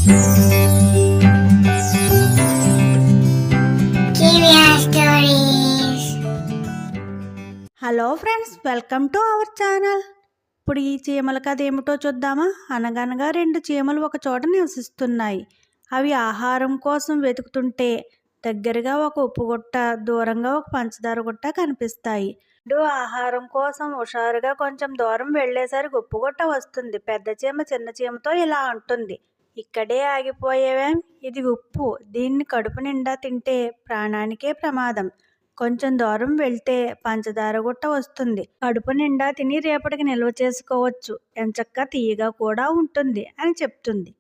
Hello friends, welcome to our channel. ఇప్పుడు ఈ చీమల కథ ఏమిటో చూద్దామా. అనగనగా 2 చీమలు ఒక చోట నివసిస్తున్నాయి. అవి ఆహారం కోసం వెతుకుతుంటే దగ్గరగా ఒక ఉప్పు గుట్ట, దూరంగా ఒక పంచదార గుట్ట కనిపిస్తాయి. ఆహారం కోసం హుషారుగా కొంచెం దూరం వెళ్ళేసరికి ఉప్పు గుట్ట వస్తుంది. పెద్ద చీమ చిన్న చీమతో ఇలా అంటుంది, ఇక్కడే ఆగిపోయేవేం, ఇది ఉప్పు, దీన్ని కడుపు నిండా తింటే ప్రాణానికే ప్రమాదం. కొంచెం దూరం వెళ్తే పంచదార గుట్ట వస్తుంది. కడుపు నిండా తిని రేపటికి నిల్వ చేసుకోవచ్చు, ఎంచక్కా తీయగా కూడా ఉంటుంది అని చెప్తుంది.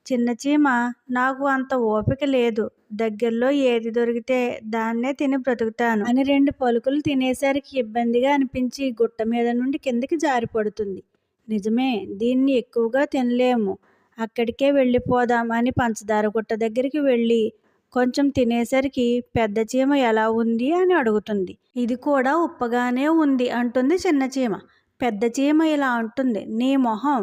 చిన్న చీమ, నాకు అంత ఓపిక లేదు, దగ్గరలో ఏది దొరికితే దాన్నే తిని బ్రతుకుతాను అని 2 పలుకులు తినేసరికి ఇబ్బందిగా అనిపించి గుట్ట మీద నుండి కిందకి జారిపడుతుంది. నిజమే, దీన్ని ఎక్కువగా తినలేము, అక్కడికే వెళ్ళిపోదాం అని పంచదార గుట్ట దగ్గరికి వెళ్ళి కొంచెం తినేసరికి పెద్ద చీమ ఎలా ఉంది అని అడుగుతుంది. ఇది కూడా ఉప్పగానే ఉంది అంటుంది చిన్న చీమ. పెద్ద చీమ ఇలా అంటుంది, నీ మొహం,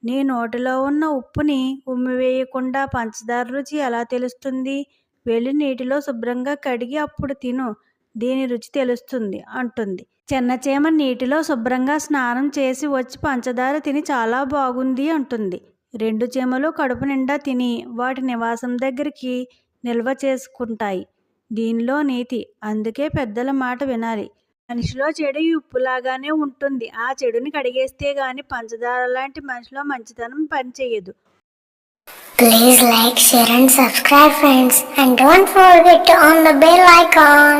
నీ నోటిలో ఉన్న ఉప్పుని ఉమ్మివేయకుండా పంచదార రుచి ఎలా తెలుస్తుంది? వెళ్ళి నీటిలో శుభ్రంగా కడిగి అప్పుడు తిను, దీని రుచి తెలుస్తుంది అంటుంది. చిన్న చీమ నీటిలో శుభ్రంగా స్నానం చేసి వచ్చి పంచదార తిని చాలా బాగుంది అంటుంది. 2 చీమలు కడుపు నిండా తిని వాటి నివాసం దగ్గరికి నిల్వ చేసుకుంటాయి. దీనిలో నీతి, అందుకే పెద్దల మాట వినాలి. మనిషిలో చెడు ఈ ఉప్పులాగానే ఉంటుంది. ఆ చెడుని కడిగేస్తే గాని పంచదార లాంటి మనిషిలో మంచితనం పనిచేయదు. Please like, share and subscribe friends, and don't forget to on the bell icon.